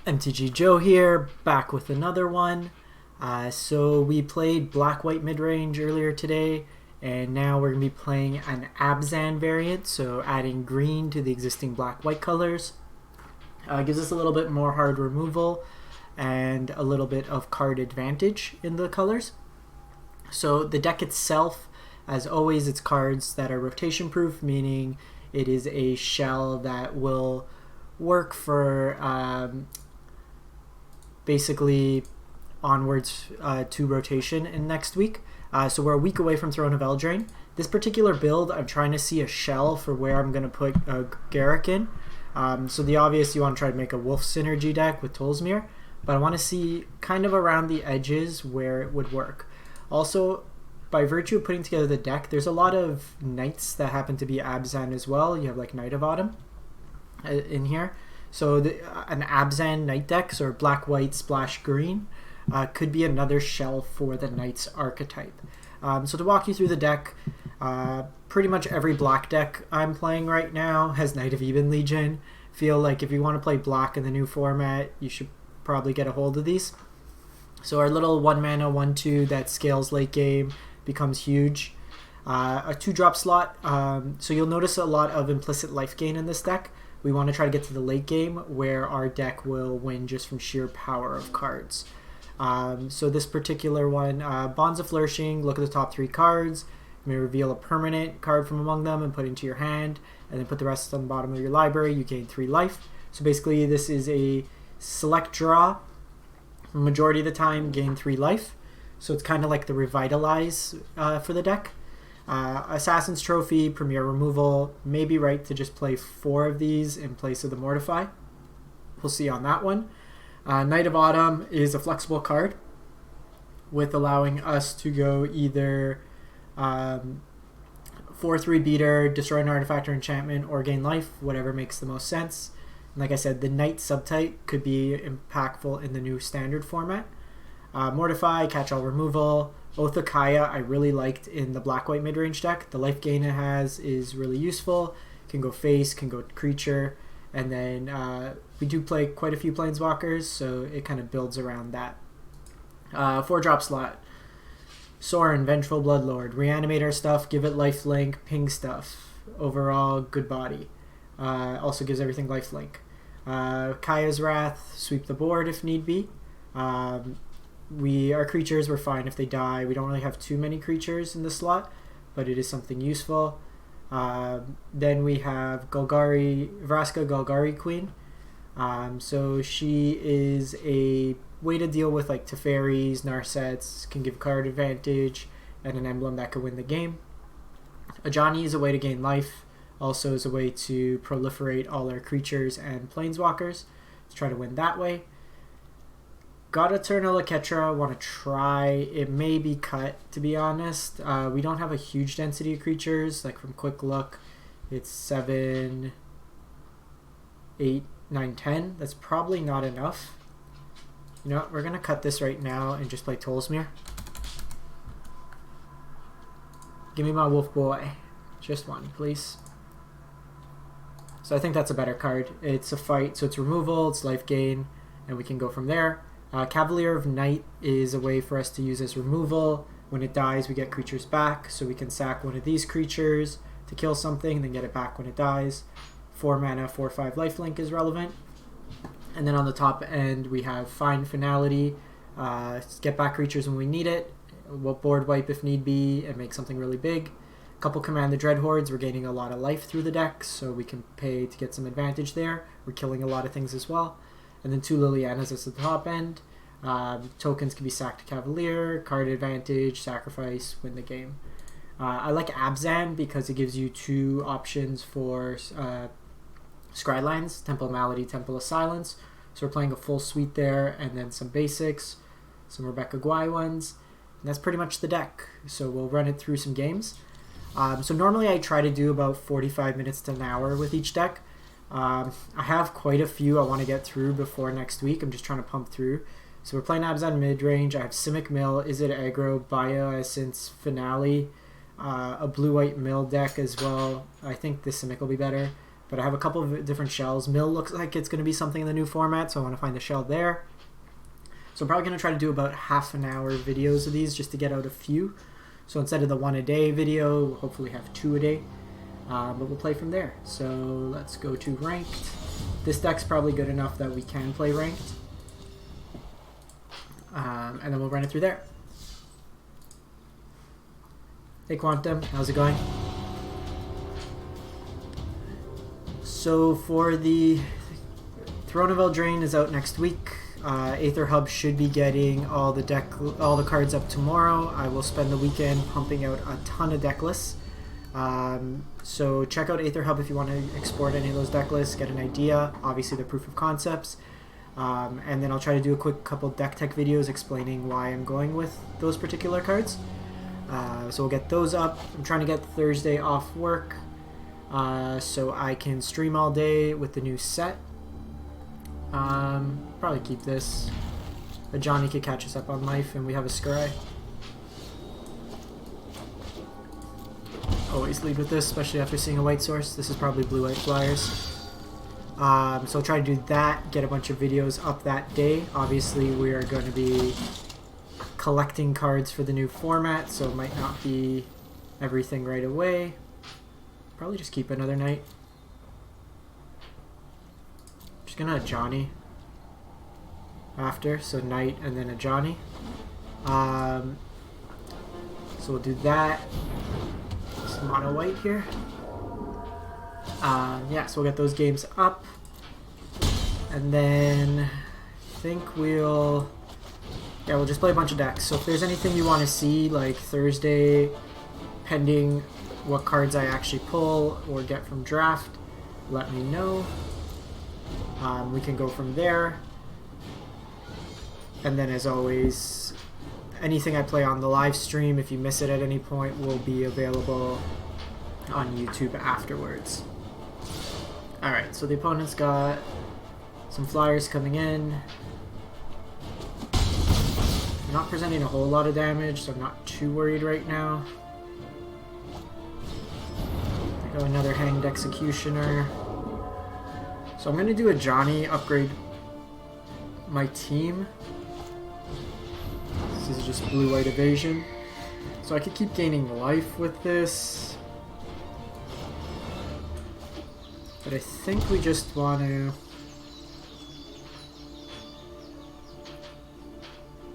MTG Joe here, back with another one. So we played black-white midrange earlier today, and now we're going to be playing an Abzan variant, so adding green to the existing black-white colors. Gives us a little bit more hard removal and a little bit of card advantage in the colors. So the deck itself, as always, it's cards that are rotation proof, meaning it is a shell that will work for basically onwards to rotation in next week. So we're a week away from Throne of Eldraine. This particular build, I'm trying to see a shell for where I'm going to put Garruk in. So the obvious, you want to try to make a Wolf Synergy deck with Tolsimir, but I want to see kind of around the edges where it would work. Also, by virtue of putting together the deck, there's a lot of Knights that happen to be Abzan as well. You have like Knight of Autumn in here. So an Abzan Knight deck, so black-white splash green, could be another shell for the Knight's archetype. So to walk you through the deck, pretty much every black deck I'm playing right now has Knight of Ebon Legion. Feel like if you want to play black in the new format, you should probably get a hold of these. So our little 1-mana 1/2 that scales late game becomes huge. A 2-drop slot, so you'll notice a lot of implicit life gain in this deck. We want to try to get to the late game where our deck will win just from sheer power of cards. So this particular one, Bonds of Flourishing, look at the top 3 cards. You may reveal a permanent card from among them and put it into your hand, and then put the rest on the bottom of your library. You gain 3 life. So basically this is a select draw. Majority of the time gain 3 life. So it's kind of like the Revitalize for the deck. Assassin's Trophy, Premier Removal, may be right to just play 4 of these in place of the Mortify. We'll see on that one. Knight of Autumn is a flexible card with allowing us to go either 4/3 beater, destroy an artifact or enchantment, or gain life, whatever makes the most sense. And like I said, the Knight subtype could be impactful in the new standard format. Mortify, catch-all removal. Othakaya I really liked in the black-white mid-range deck. The life gain it has is really useful. Can go face, can go creature, and then we do play quite a few planeswalkers, so it kind of builds around that. 4-drop slot. Sorin, Vengeful Bloodlord. Reanimate our stuff, give it lifelink, ping stuff. Overall, good body. Also gives everything lifelink. Kaya's Wrath, sweep the board if need be. Our creatures, we're fine if they die. We don't really have too many creatures in the slot, but it is something useful. Then we have Golgari, Vraska Golgari Queen. So she is a way to deal with like Teferis, Narsets, can give card advantage, and an emblem that could win the game. Ajani is a way to gain life, also is a way to proliferate all our creatures and planeswalkers. Let's try to win that way. God Eternal Ketra, want to try. It may be cut, to be honest. We don't have a huge density of creatures. Like from quick look, it's 7, 8, 9, 10. That's probably not enough. You know what? We're going to cut this right now and just play Tolsimir. Give me my Wolf Boy. Just one, please. So I think that's a better card. It's a fight, so it's removal, it's life gain, and we can go from there. Cavalier of Night is a way for us to use as removal. When it dies, we get creatures back, so we can sack one of these creatures to kill something, then get it back when it dies. 4 mana, 4/5 lifelink is relevant. And then on the top end, we have Find Finality, get back creatures when we need it. We'll board wipe if need be, and make something really big. A couple Command the Dreadhordes, we're gaining a lot of life through the deck, so we can pay to get some advantage there. We're killing a lot of things as well. And then 2 Lilianas at the top end. Tokens can be sacked to Cavalier, card advantage, sacrifice, win the game. I like Abzan because it gives you 2 options for Scrylines, Temple of Malady, Temple of Silence. So we're playing a full suite there, and then some basics, some Rebecca Guai ones. And that's pretty much the deck. So we'll run it through some games. So normally I try to do about 45 minutes to an hour with each deck. I have quite a few I want to get through before next week. I'm just trying to pump through. So we're playing Abzan midrange. I have Simic Mill, Is It Aggro, Bioessence, Finale, a blue-white mill deck as well. I think the Simic will be better. But I have a couple of different shells. Mill looks like it's going to be something in the new format, so I want to find the shell there. So I'm probably going to try to do about half-an-hour videos of these just to get out a few. So instead of the 1 a day video, we'll hopefully have 2 a day. But we'll play from there. So let's go to ranked. This deck's probably good enough that we can play ranked. And then we'll run it through there. Hey Quantum, how's it going? So for the Throne of Eldraine is out next week. Aether Hub should be getting all the cards up tomorrow. I will spend the weekend pumping out a ton of deck lists. So check out Aether Hub if you want to export any of those deck lists, get an idea, obviously the proof of concepts. And then I'll try to do a quick couple deck tech videos explaining why I'm going with those particular cards. So we'll get those up. I'm trying to get Thursday off work so I can stream all day with the new set. Probably keep this. Ajani could catch us up on life, and we have a Scry. Always lead with this, especially after seeing a white source. This is probably blue-white flyers. So I'll try to do that, get a bunch of videos up that day. Obviously, we are going to be collecting cards for the new format, so it might not be everything right away. Probably just keep another night. Just gonna Ajani after, so night and then Ajani. So we'll do that. Some mono white here. Yeah, so we'll get those games up, and then I think we'll just play a bunch of decks. So if there's anything you want to see, like Thursday, pending what cards I actually pull or get from draft, let me know. We can go from there. And then as always, anything I play on the live stream, if you miss it at any point, will be available on YouTube afterwards. Alright, so the opponent's got some flyers coming in. I'm not presenting a whole lot of damage, so I'm not too worried right now. I got another Hanged Executioner. So I'm going to do Ajani, upgrade my team. This is just blue-white evasion. So I could keep gaining life with this. But I think we just want to...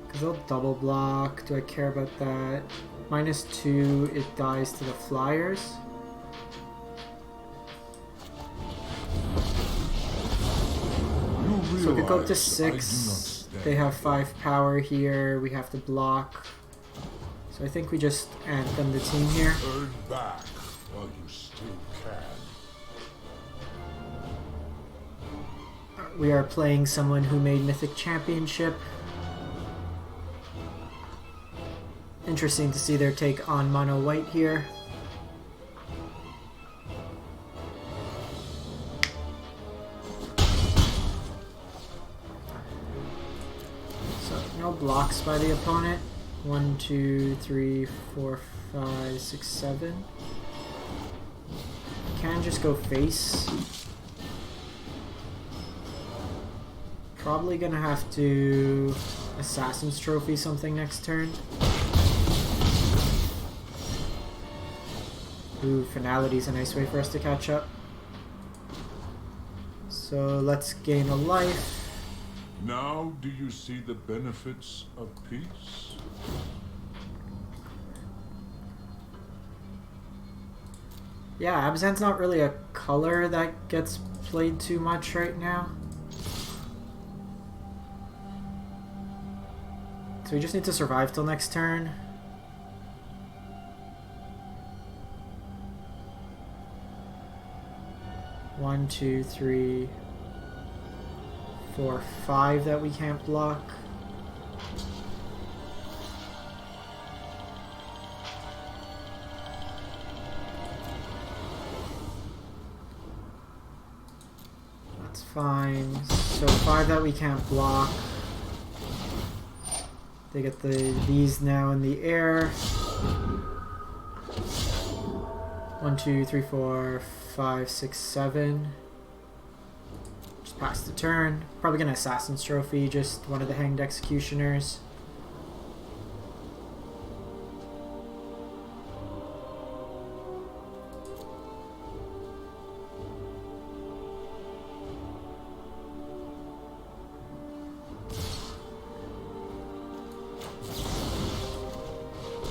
because they'll double block. Do I care about that? -2, it dies to the flyers. So we could go up to 6. They have 5 power here. We have to block. So I think we just anthem the team here. Earn back while you still can. We are playing someone who made Mythic Championship. Interesting to see their take on mono white here. So no blocks by the opponent. 1, 2, 3, 4, 5, 6, 7. Can just go face. Probably gonna have to Assassin's Trophy something next turn. Ooh, Finality is a nice way for us to catch up. So let's gain a life. Now do you see the benefits of peace? Yeah, Abzan's not really a color that gets played too much right now. So we just need to survive till next turn. One, 2, 3, 4, 5 that we can't block. That's fine. So 5 that we can't block. They get these now in the air. 1, 2, 3, 4, 5, 6, 7. Just pass the turn. Probably gonna Assassin's Trophy, just one of the Hanged Executioners.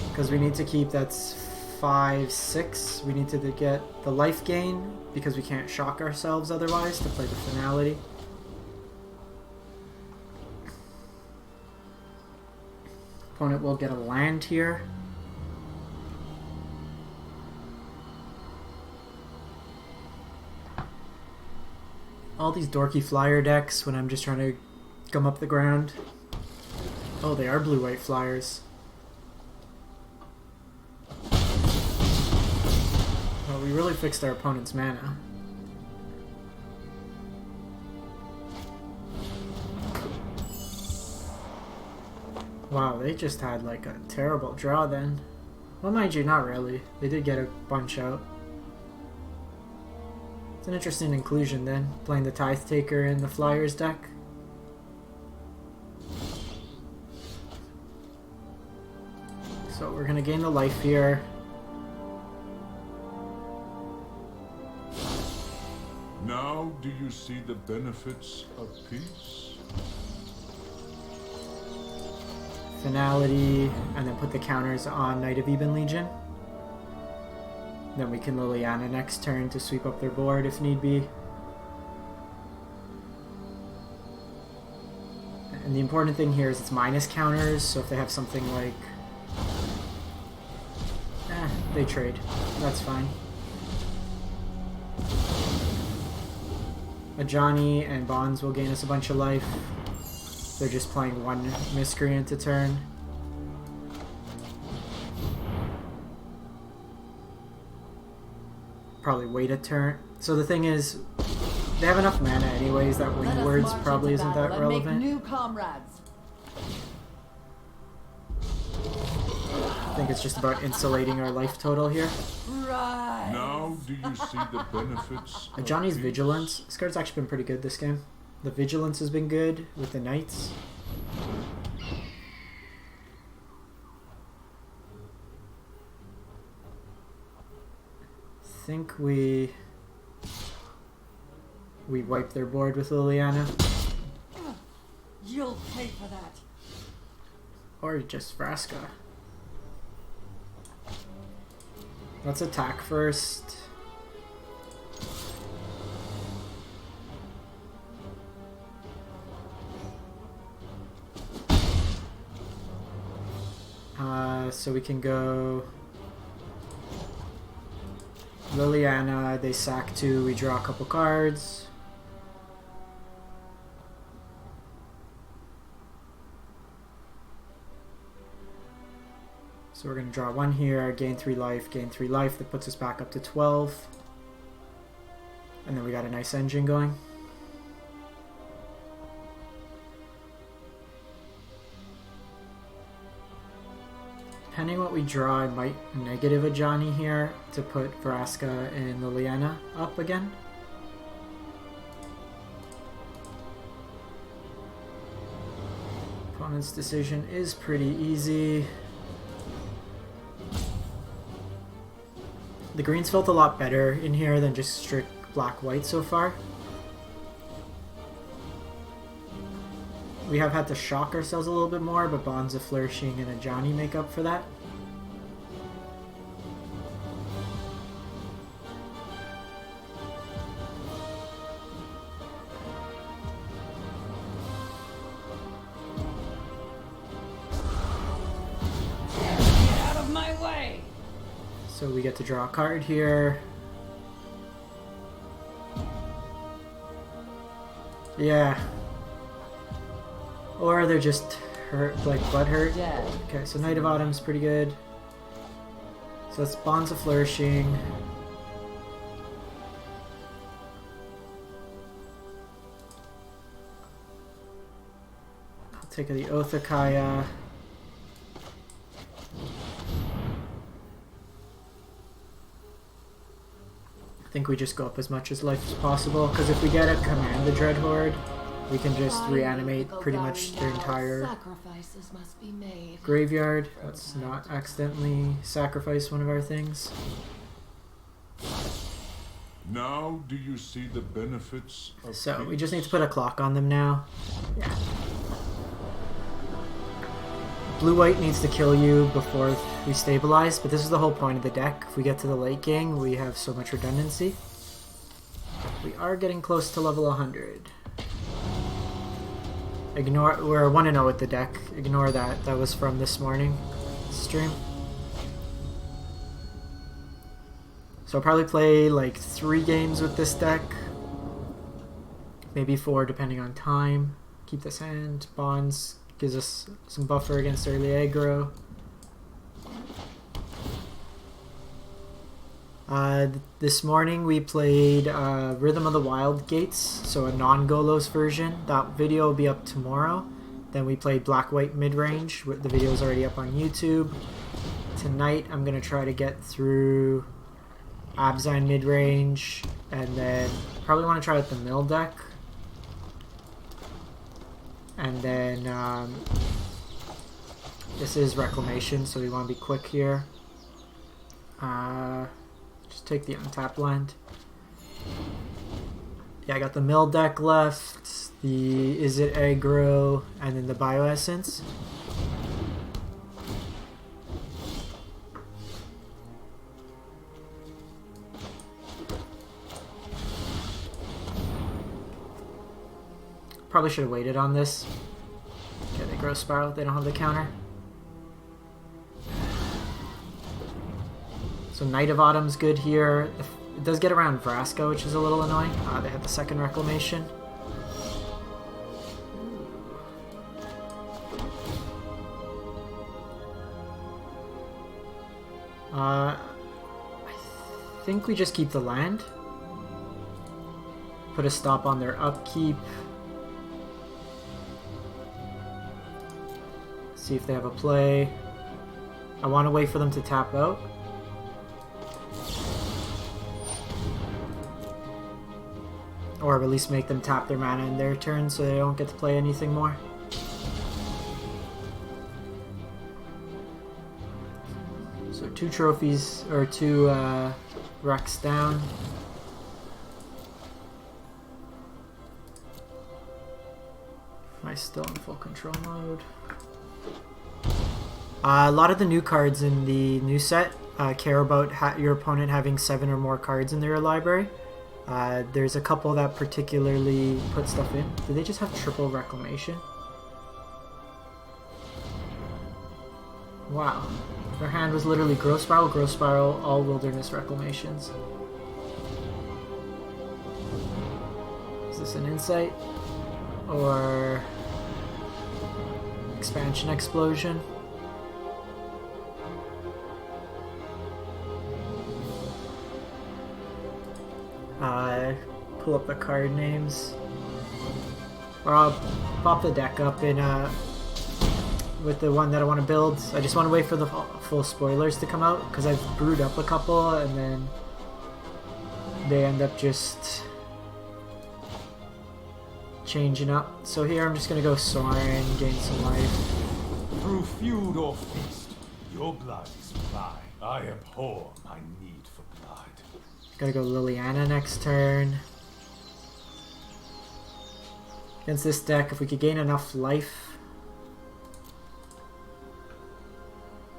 Because we need to keep, that's 5, 6. We need to get the life gain because we can't shock ourselves otherwise to play the Finality. Opponent will get a land here. All these dorky flyer decks when I'm just trying to gum up the ground. Oh, they are blue-white flyers. We really fixed our opponent's mana. Wow, they just had like a terrible draw then. Well, mind you, not really. They did get a bunch out. It's an interesting inclusion then, playing the Tithe Taker in the Flyers deck. So we're gonna gain the life here. Now do you see the benefits of peace? Finality, and then put the counters on Knight of Ebon Legion. Then we can Liliana next turn to sweep up their board if need be. And the important thing here is it's minus counters, so if they have something like... they trade. That's fine. Ajani and Bonds will gain us a bunch of life. They're just playing one Miscreant a turn. Probably wait a turn. So the thing is, they have enough mana anyways that Winged Words probably isn't that relevant. New comrades. I think it's just about insulating our life total here. Right. Now do you see the benefits of Ajani's peace? Vigilance. This card's actually been pretty good this game. The Vigilance has been good with the Knights. I think we wipe their board with Liliana. You'll pay for that. Or just Vraska. Let's attack first. So we can go Liliana, they sack 2, we draw a couple cards. So we're going to draw 1 here, gain 3 life, that puts us back up to 12. And then we got a nice engine going. Depending what we draw, I might negative Ajani here to put Vraska and Liliana up again. Opponent's decision is pretty easy. The greens felt a lot better in here than just strict black-white so far. We have had to shock ourselves a little bit more, but Bond of Flourishing and Ajani make up for that. Get out of my way! So we get to draw a card here. Yeah. Or they're just hurt, like blood hurt. Dead. Okay, so Knight of Autumn's pretty good. So that's Bonds of Flourishing. I'll take the Oath of Kaya. I think we just go up as much as life as possible, because if we get a Command the Dreadhorde, we can just reanimate pretty much their entire Sacrifices must be made. graveyard. Let's not accidentally sacrifice one of our things. Now do you see the benefits of So we peace? just need to put a clock on them now. Yeah. Blue-white needs to kill you before we stabilize, but this is the whole point of the deck. If we get to the late game, we have so much redundancy. We are getting close to level 100. Ignore, we're 1-0 with the deck. Ignore that. That was from this morning stream. So I'll probably play like 3 games with this deck. Maybe 4 depending on time. Keep this hand. Bonds gives us some buffer against early aggro. This morning we played Rhythm of the Wild Gates, so a non-Golos version. That video will be up tomorrow. Then we played Black-White Midrange. The video is already up on YouTube. Tonight I'm going to try to get through Abzan Midrange, and then probably want to try out the Mill deck. And then this is Reclamation, so we want to be quick here. Just take the untapped land. Yeah, I got the Mill deck left, the Is It Aggro, and then the Bioessence. Probably should have waited on this. Okay, they grow Spiral, they don't have the counter. So Knight of Autumn's good here. It does get around Vraska, which is a little annoying. They have the second Reclamation. I think we just keep the land. Put a stop on their upkeep. See if they have a play. I want to wait for them to tap out. Or at least make them tap their mana in their turn so they don't get to play anything more. So 2 trophies, or 2 Rex down. Am I still in full control mode? A lot of the new cards in the new set care about your opponent having 7 or more cards in their library. There's a couple that particularly put stuff in. Do they just have triple Reclamation? Wow. Their hand was literally Growth Spiral, all Wilderness Reclamations. Is this an Insight? Or Expansion Explosion? Pull up the card names. Or I'll pop the deck up in with the one that I want to build. I just want to wait for the full spoilers to come out, because I've brewed up a couple and then they end up just changing up. So here I'm just going to go Sorin, gain some life. Through feud or feast, your blood is mine. I abhor my need for blood. Gotta go Liliana next turn. Against this deck, if we could gain enough life.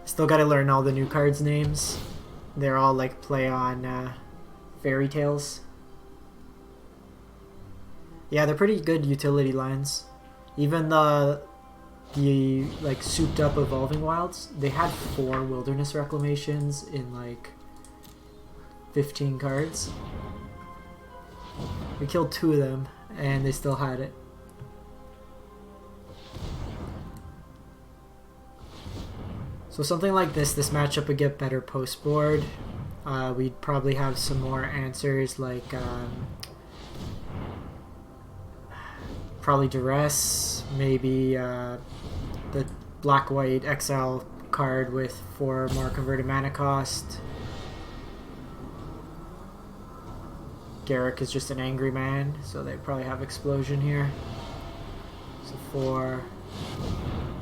Still gotta learn all the new cards' names. They're all like play on fairy tales. Yeah, they're pretty good utility lines. Even the like souped up Evolving Wilds, they had 4 Wilderness Reclamations in like 15 cards. We killed 2 of them and they still had it. So something like this matchup would get better post board. We'd probably have some more answers like probably Duress, maybe the black-white XL card with 4 more converted mana cost. Garruk is just an angry man, so they probably have explosion here. So 4.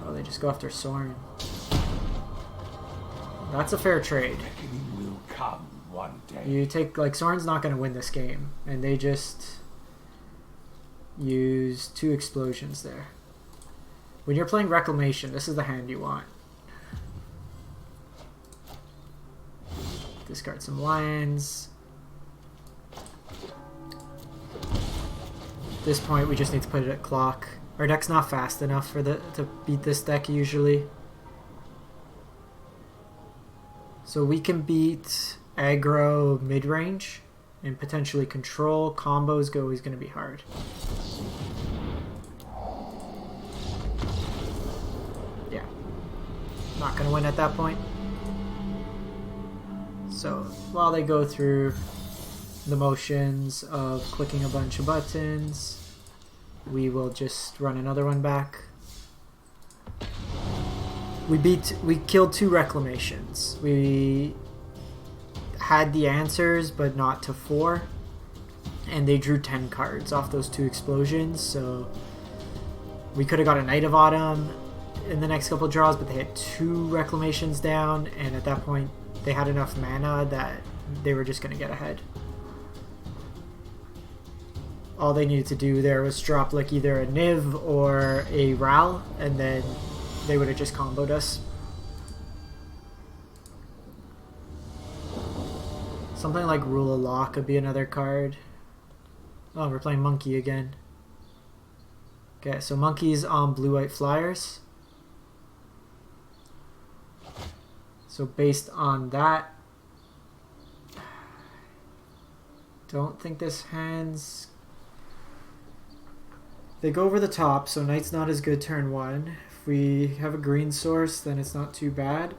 Oh, they just go after Sorin. That's a fair trade. Reckoning will come one day. You take, like, Sorin's not going to win this game, and they just use 2 explosions there. When you're playing Reclamation, this is the hand you want. Discard some lands. At this point, we just need to put it at clock. Our deck's not fast enough for to beat this deck usually. So we can beat aggro midrange and potentially control. Combos go is going to be hard. Yeah. Not going to win at that point. So while they go through the motions of clicking a bunch of buttons, we will just run another one back. We killed 2 reclamations. We had the answers, but not to 4. And they drew 10 cards off those 2 explosions, so we could have got a Knight of Autumn in the next couple of draws, but they had 2 reclamations down, and at that point they had enough mana that they were just going to get ahead. All they needed to do there was drop like either a Niv or a Ral, and then they would have just comboed us. Something like Rule of Law could be another card. Oh, we're playing Monkey again. Okay, so Monkey's on blue-white flyers. So based on that, don't think this hand's... They go over the top, so Knight's not as good turn 1. If we have a green source, then it's not too bad.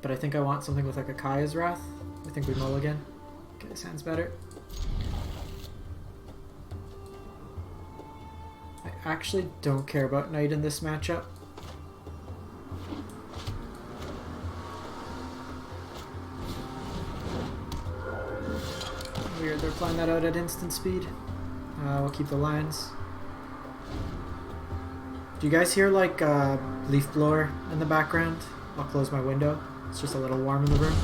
But I think I want something with like a Kaya's Wrath. I think we mulligan. Okay, this hand's better. I actually don't care about Knight in this matchup. Weird, they're playing that out at instant speed. We'll keep the lines. Do you guys hear like leaf blower in the background? I'll close my window. It's just a little warm in the room.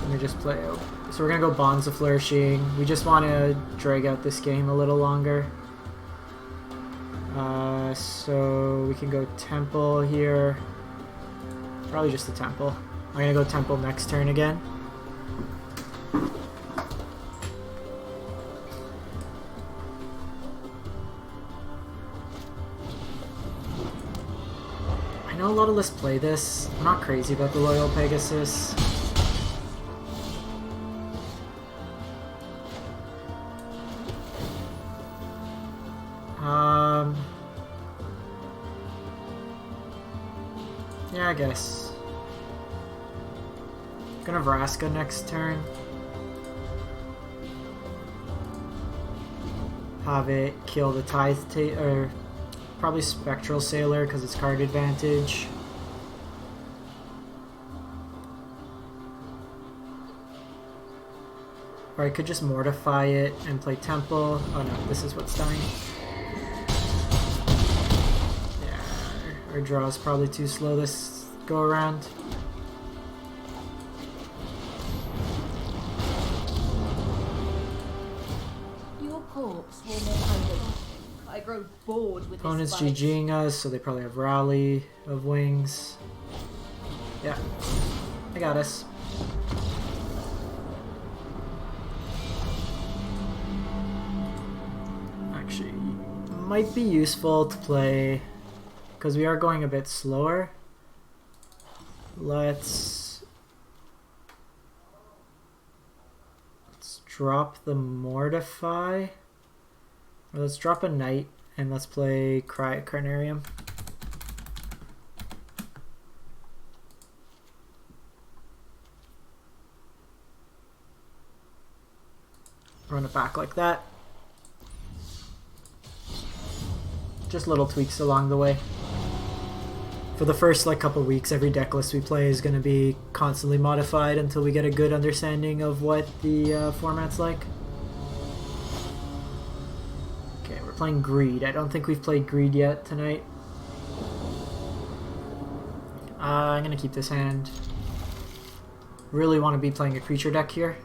Let me just play out. So we're gonna go Bonds of Flourishing. We just want to drag out this game a little longer. So we can go Temple here. Probably just the Temple. I'm gonna go Temple next turn again. I know a lot of lists play this. I'm not crazy about the Loyal Pegasus. Yeah, I guess. Gonna Vraska next turn. Have it kill the Tithe or probably Spectral Sailor because it's card advantage. Or I could just Mortify it and play Temple. Oh no, this is what's dying. Yeah, our draw is probably too slow this go around. Your corpse will make my wing. I grow bored with Opponent's this fight. GGing us, so they probably have Rally of Wings. Yeah, I got us. Actually, might be useful to play, because we are going a bit slower. Let's drop the Mortify. Or let's drop a Knight and let's play Carnarium. Run it back like that. just little tweaks along the way. For the first like couple weeks, every deck list we play is going to be constantly modified until we get a good understanding of what the format's like. Okay, we're playing Greed. I don't think we've played Greed yet tonight. I'm going to keep this hand. Really want to be playing a creature deck here.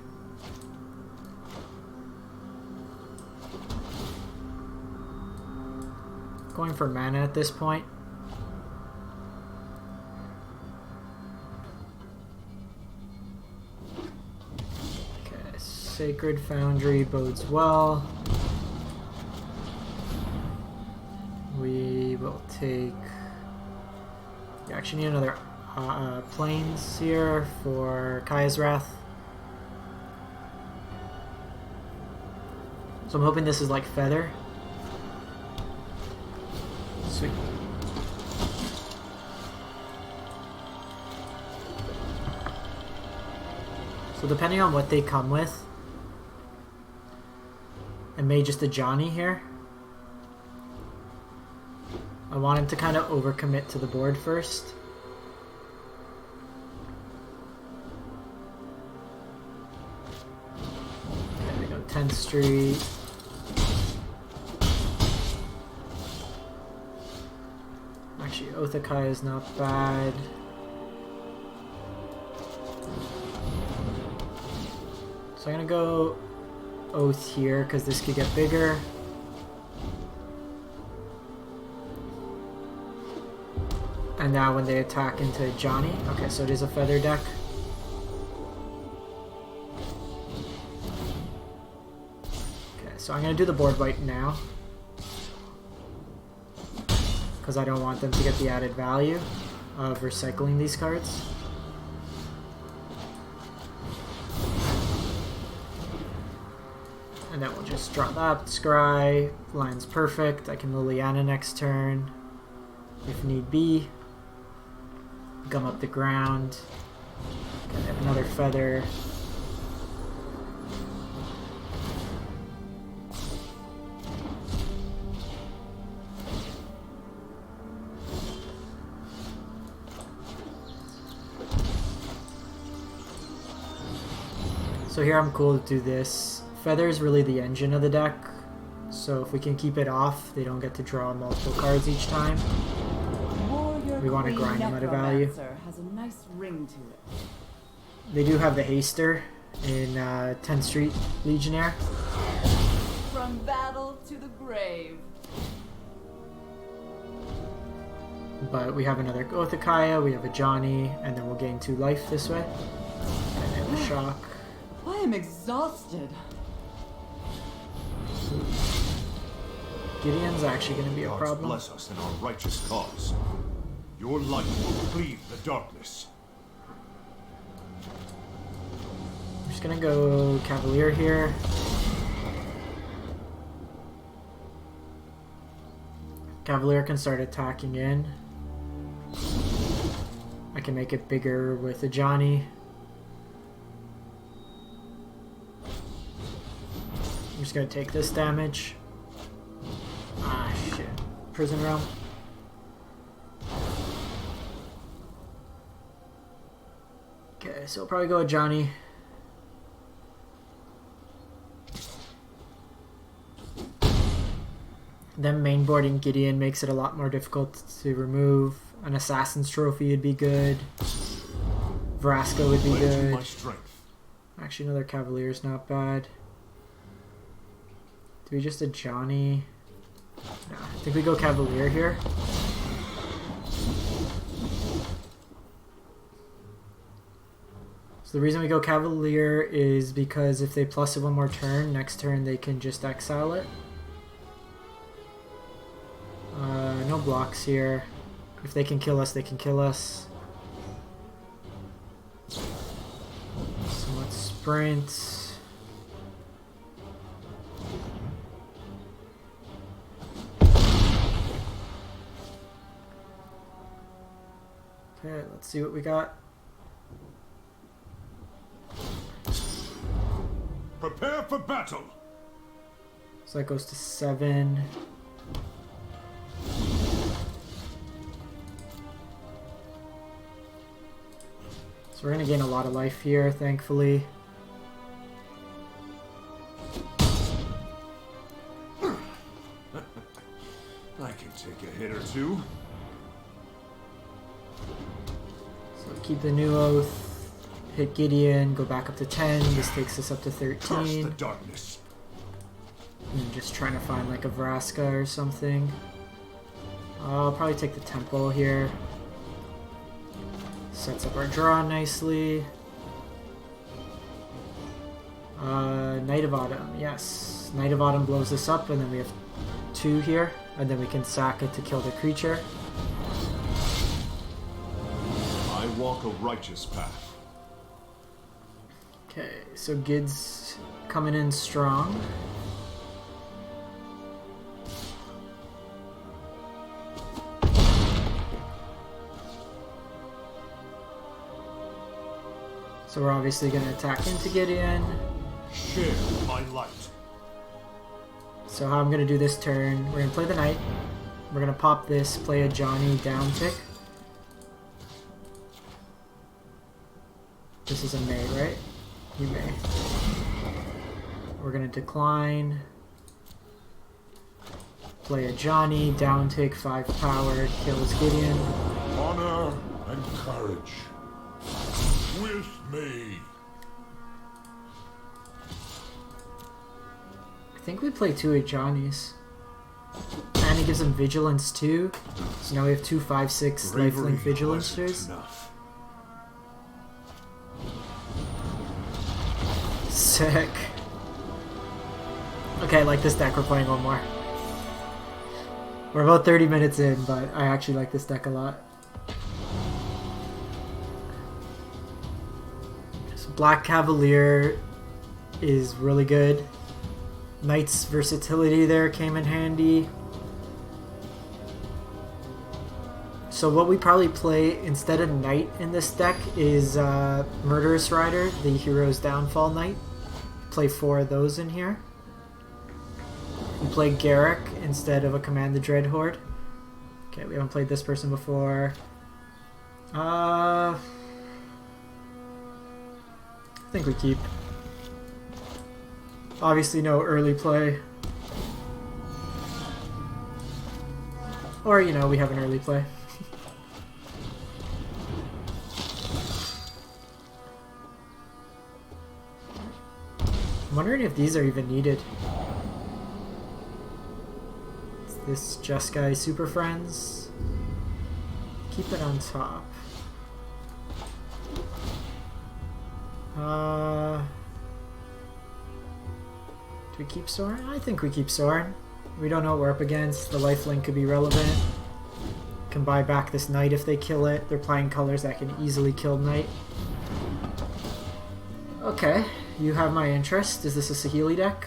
Going for mana at this point. Okay, Sacred Foundry bodes well. We will take... We actually need another Plains here for Kaya's Wrath. So I'm hoping this is like Feather. Sweet. So depending on what they come with, I may just Ajani here. I want him to kind of overcommit to the board first. Okay, we go 10th Street. Actually, Othakai is not bad. So I'm gonna go Oath here because this could get bigger. And now when they attack into Ajani, okay, so it is a Feather deck. Okay, so I'm gonna do the board wipe now, because I don't want them to get the added value of recycling these cards. And then we'll just drop that, Scry, line's perfect, I can Liliana next turn, if need be. Gum up the ground, okay, another Feather. So here I'm cool to do this. Feather is really the engine of the deck, so if we can keep it off, they don't get to draw multiple cards each time. We want to grind them at a value. Has a nice ring to it. They do have the Haster in 10th Street Legionnaire. From battle to the grave. But we have another Gothakaya, we have Ajani, and then we'll gain 2 life this way. And then the Shock. I am exhausted. Gideon's actually going to be a Gods problem. bless us in our righteous cause. Your light will cleave the darkness. I'm just going to go Cavalier here. Cavalier can start attacking in. I can make it bigger with Ajani. I'm just going to take this damage. Ah, shit. Prison Realm. Okay, so I'll probably go Ajani. Then mainboarding Gideon makes it a lot more difficult to remove. An Assassin's Trophy would be good. Vraska would be good. Actually, another Cavalier is not bad. Do we just Ajani? No, I think we go Cavalier here. So the reason we go Cavalier is because if they plus it one more turn, next turn they can just exile it. No blocks here. If they can kill us, they can kill us. So let's sprint. Okay, let's see what we got. Prepare for battle. So that goes to 7. So we're gonna gain a lot of life here, thankfully. I can take a hit or two. So keep the new oath, hit Gideon, go back up to 10. This takes us up to Curse the 13. darkness. I'm just trying to find like a Vraska or something. I'll probably take the Temple here. Sets up our draw nicely. Night of Autumn, yes. Night of Autumn blows this up, and then we have 2 here, and then we can sack it to kill the creature. I walk a righteous path. Okay, so Gid's coming in strong. So we're obviously going to attack into Gideon. Share my light. So how I'm going to do this turn, we're going to play the Knight. We're going to pop this, play a Ajani down tick. This is a May, right? You may. We're going to decline. Play a Ajani, down tick, 5 power, kills Gideon. Honor and courage. With me. I think we play 2 Ajanis. And he gives him Vigilance too. So now we have 2 5/6 lifelink Vigilancers. Sick. Okay, I like this deck. We're playing one more. We're about 30 minutes in, but I actually like this deck a lot. So Black Cavalier is really good. Knight's versatility there came in handy. So what we probably play instead of Knight in this deck is Murderous Rider, the Hero's Downfall Knight. Play 4 of those in here. We play Garruk instead of a Command the Dreadhorde. Okay, we haven't played this person before. I think we keep. Obviously no early play. Or, you know, we have an early play. I'm wondering if these are even needed. Is this Jeskai Super Friends? Keep it on top. Do we keep Sorin? I think we keep Sorin. We don't know what we're up against. The lifelink could be relevant. Can buy back this Knight if they kill it. They're playing colors that can easily kill Knight. Okay, you have my interest. Is this a Saheeli deck?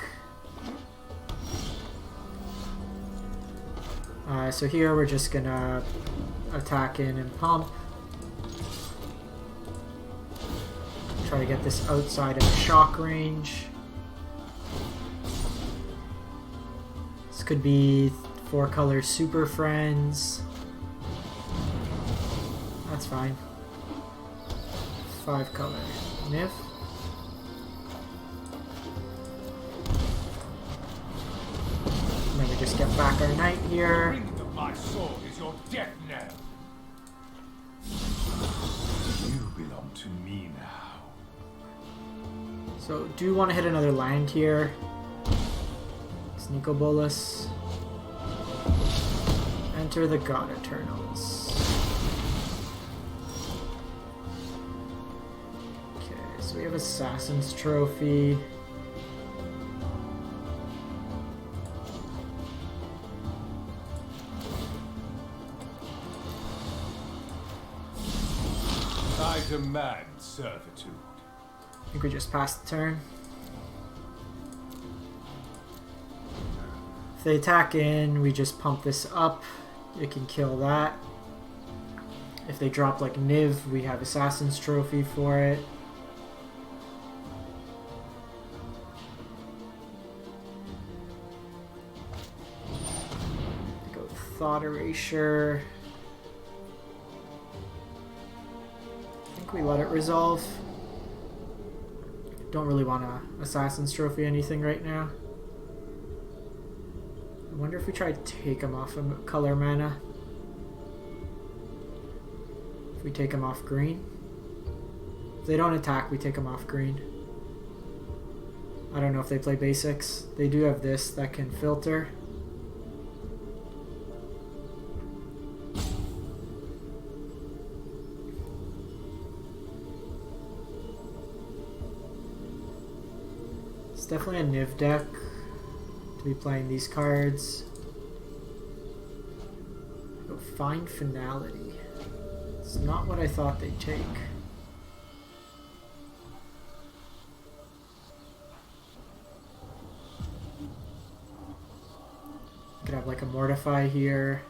So here we're just gonna attack in and pump. Try to get this outside of the shock range. This could be 4 color Super Friends. That's fine. 5 color Nif. And then we just get back our Knight here. Ring of my sword is your death knell. You belong to me now. So do want to hit another land here. Sneako Bolus. Enter the God Eternals. Okay, so we have Assassin's Trophy. I demand servitude. I think we just passed the turn. If they attack in, we just pump this up. It can kill that. If they drop like Niv, we have Assassin's Trophy for it. Go Thought Erasure. I think think we let it resolve. Don't really want to Assassin's Trophy anything right now. I wonder if we try to take him off of color mana. If we take him off green. If they don't attack, we take him off green. I don't know if they play basics. They do have this that can filter. It's definitely a Niv deck to be playing these cards. Go find Finality. It's not what I thought they'd take. Could have like a Mortify here.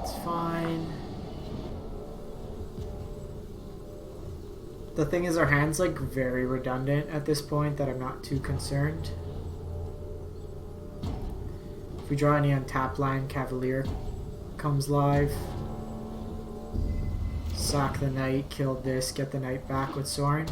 It's fine. The thing is, our hand's like very redundant at this point that I'm not too concerned. If we draw any untap land, Cavalier comes live. Sack the knight, kill this, get the knight back with Sorin.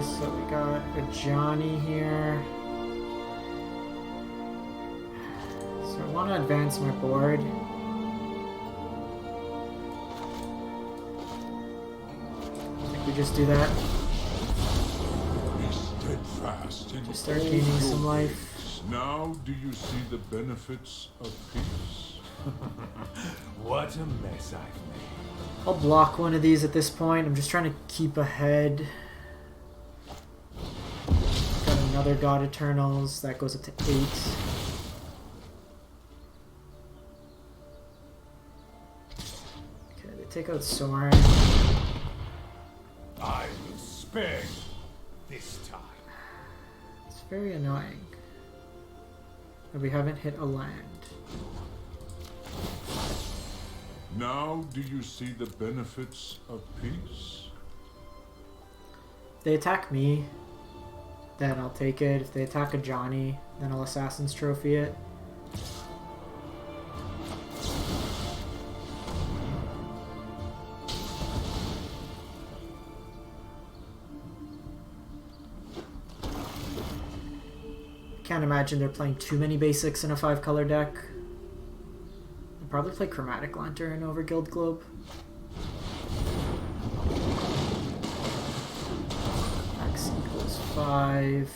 So we got Ajani here. So I want to advance my board. I think we just do that. Be steadfast in Just start all gaining your some life. ways. Now do you see the benefits of peace? What a mess I've made. I'll block one of these at this point. I'm just trying to keep ahead. Got another God Eternals. That goes up to 8. Okay, they take out Sorin. I will spare you this time. It's very annoying that we haven't hit a land. Now do you see the benefits of peace? If they attack me, then I'll take it. If they attack Ajani, then I'll Assassin's Trophy it. Can't imagine they're playing too many basics in a 5-color deck. I'll probably play Chromatic Lantern over Guild Globe. X equals 5.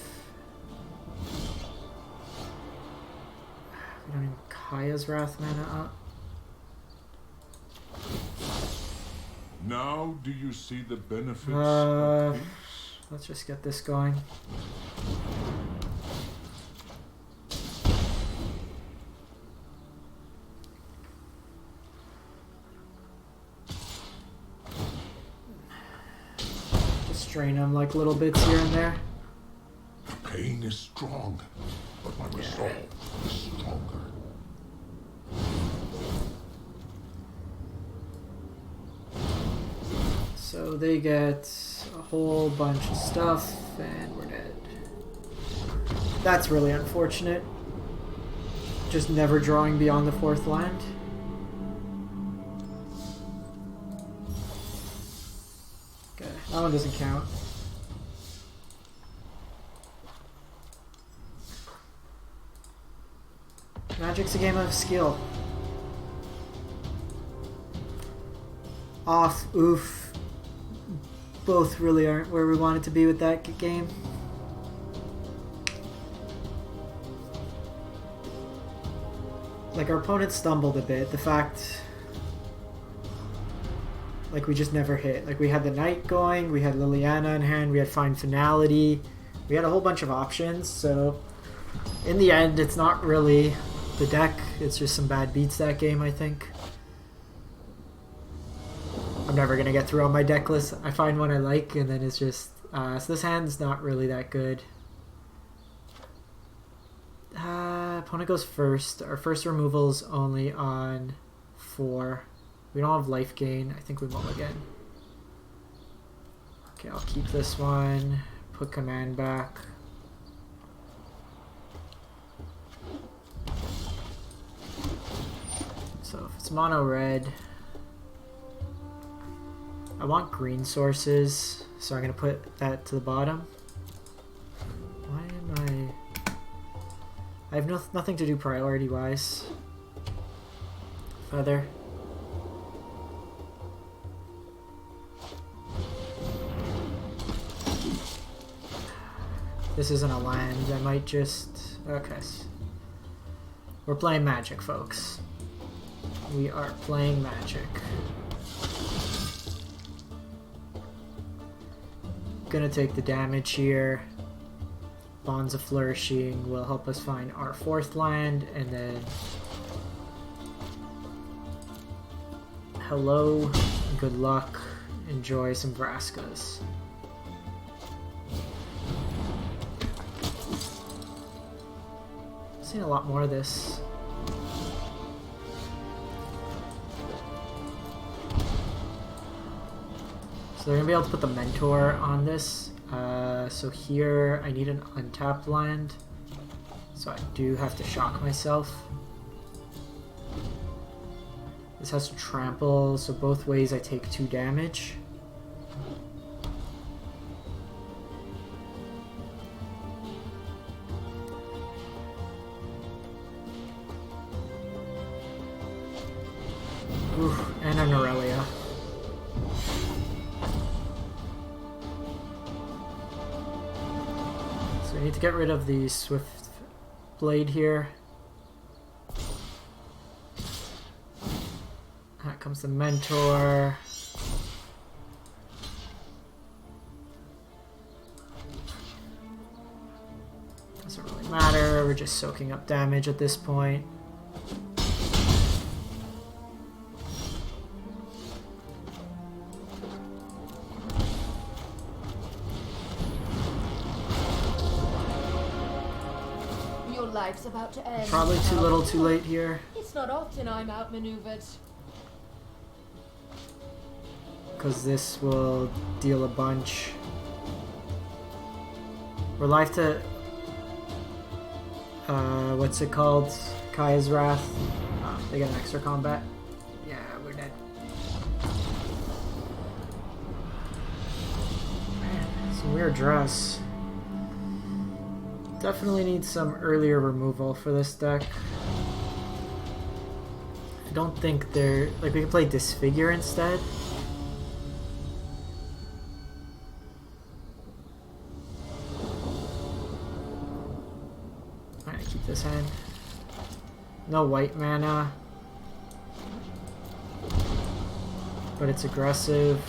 We don't even Kaya's Wrath mana up. Now do you see the benefits of peace? Let's just get this going. Strain them like little bits here and there. The pain is strong, but my resolve is stronger. So they get a whole bunch of stuff and we're dead. That's really unfortunate. Just never drawing beyond the 4th land. Okay, that one doesn't count. Magic's a game of skill. Off, oof. Both really aren't where we wanted to be with that game. Like, our opponent stumbled a bit. The fact, like, we just never hit. Like, we had the Knight going, we had Liliana in hand, we had Find Finality. We had a whole bunch of options, so in the end, it's not really the deck. It's just some bad beats that game, I think. I'm never going to get through all my deck lists. I find one I like, and then it's just... so this hand's not really that good. Opponent goes first. Our first removal's only on 4. We don't have life gain. I think we mulligan. Okay, I'll keep this one. Put command back. So if it's mono red, I want green sources, so I'm gonna put that to the bottom. Why am I have nothing to do priority wise. Feather. This isn't a land, I might just... Okay. We're playing Magic, folks. We are playing Magic. Gonna take the damage here. Bonds of Flourishing will help us find our 4th land, and then... Hello, good luck, enjoy some Vraskas. Seen a lot more of this. So they're gonna be able to put the Mentor on this. So here I need an untapped land. So I do have to shock myself. This has to trample, so both ways I take 2 damage. Oof, and an Aurelia. So we need to get rid of the Swift Blade here. That comes the Mentor. Doesn't really matter, we're just soaking up damage at this point. Life's about to end. Probably too little too late here. It's not often I'm outmaneuvered. Because this will deal a bunch. We're live to... what's it called? Kaya's Wrath. Oh, they get an extra combat. Yeah, we're dead. Man, some weird dress. Definitely need some earlier removal for this deck. I don't think they're... Like, we could play Disfigure instead. Alright, keep this hand. No white mana. But it's aggressive.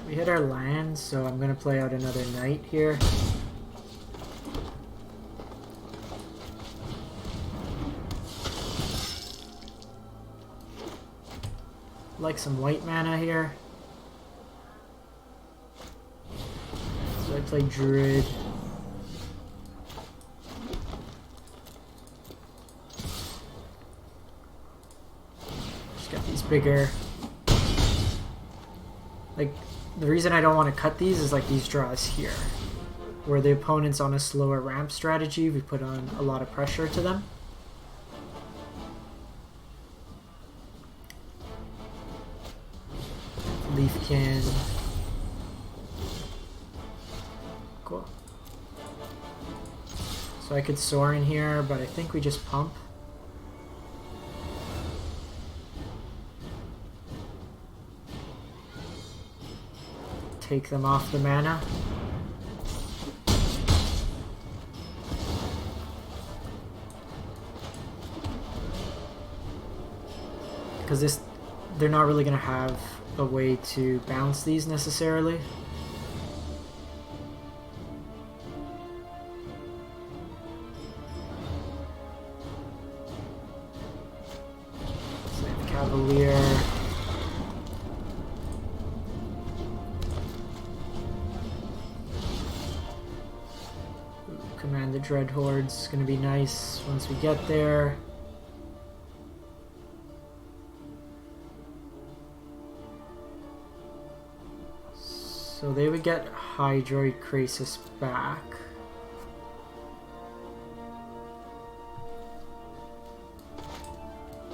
We hit our land, so I'm gonna play out another knight here. Like some white mana here. So I play Druid. Just got these bigger. Like, the reason I don't want to cut these is like these draws here, where the opponent's on a slower ramp strategy, we put on a lot of pressure to them. Leafkin. Cool. So I could Sorin here, but I think we just pump. Take them off the mana. Because this, they're not really going to have a way to bounce these necessarily. So I have Cavalier. Command Command the Dreadhorde's going to be nice once we get there. So they would get Hydroid Krasis back.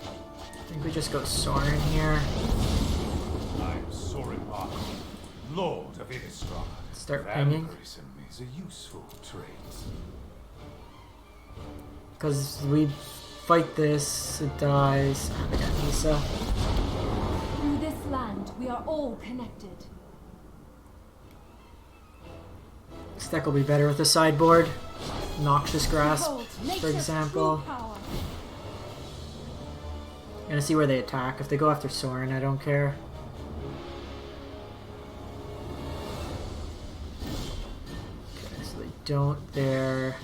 I think we just go Sorin here. I'm Sorin, Lord of Innistrad. Start pinging. Vampirism is a useful trait. Because we fight this, it dies. I got Nisa. Through this land, we are all connected. This deck will be better with a sideboard. Noxious Grasp, Behold, for nature's example. true power. Gonna see where they attack. If they go after Sorin, I don't care. Okay, so they don't there.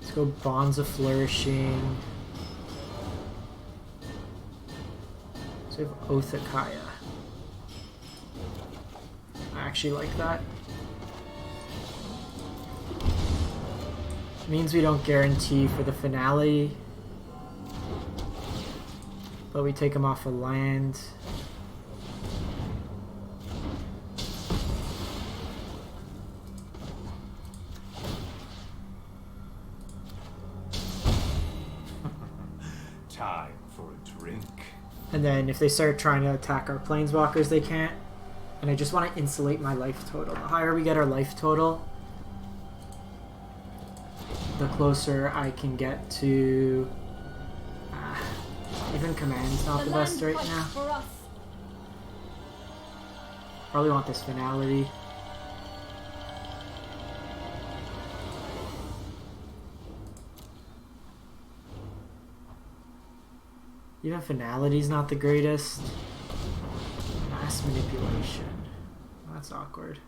Let's go Bonds of Flourishing. So we have Oath of Kaya. I actually like that. Means we don't guarantee for the finale, but we take them off of land. Time for a drink. And then if they start trying to attack our planeswalkers, they can't. And I just want to insulate my life total. The higher we get our life total, the closer I can get to... even Command's not the best right now. For us. Probably want this Finality. Even Finality's not the greatest. Mass Manipulation. That's awkward.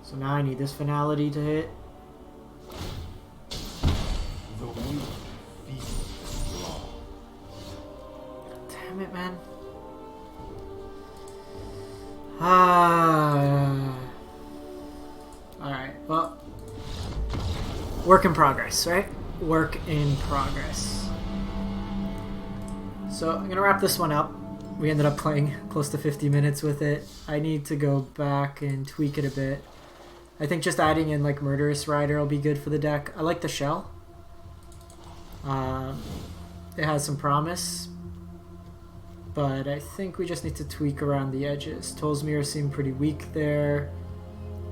So now I need this Finality to hit. The wind feels strong. Damn it, man. Ah. Alright, well. Work in progress, right? Work in progress. So I'm going to wrap this one up. We ended up playing close to 50 minutes with it. I need to go back and tweak it a bit. I think just adding in like Murderous Rider will be good for the deck. I like the shell. It has some promise. But I think we just need to tweak around the edges. Tolsimir seemed pretty weak there.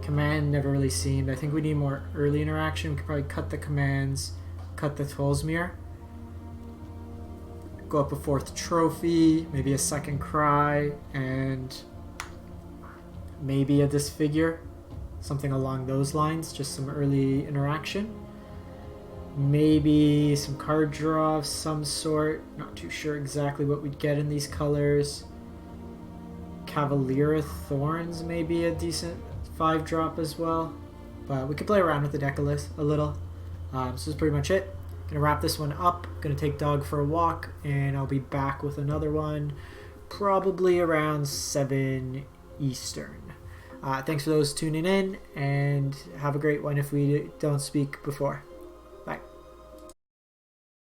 Command never really seemed. I think we need more early interaction. We could probably cut the commands, cut the Tolsimir. Go up a 4th trophy, maybe a 2nd cry, and maybe a disfigure. Something along those lines, just some early interaction. Maybe some card draw of some sort. Not too sure exactly what we'd get in these colors. Cavalier of Thorns may be a decent 5-drop as well. But we could play around with the deck a little. So this is pretty much it. Gonna wrap this one up. Gonna take Dog for a walk, and I'll be back with another one probably around 7 Eastern. Thanks for those tuning in, and have a great one if we don't speak before.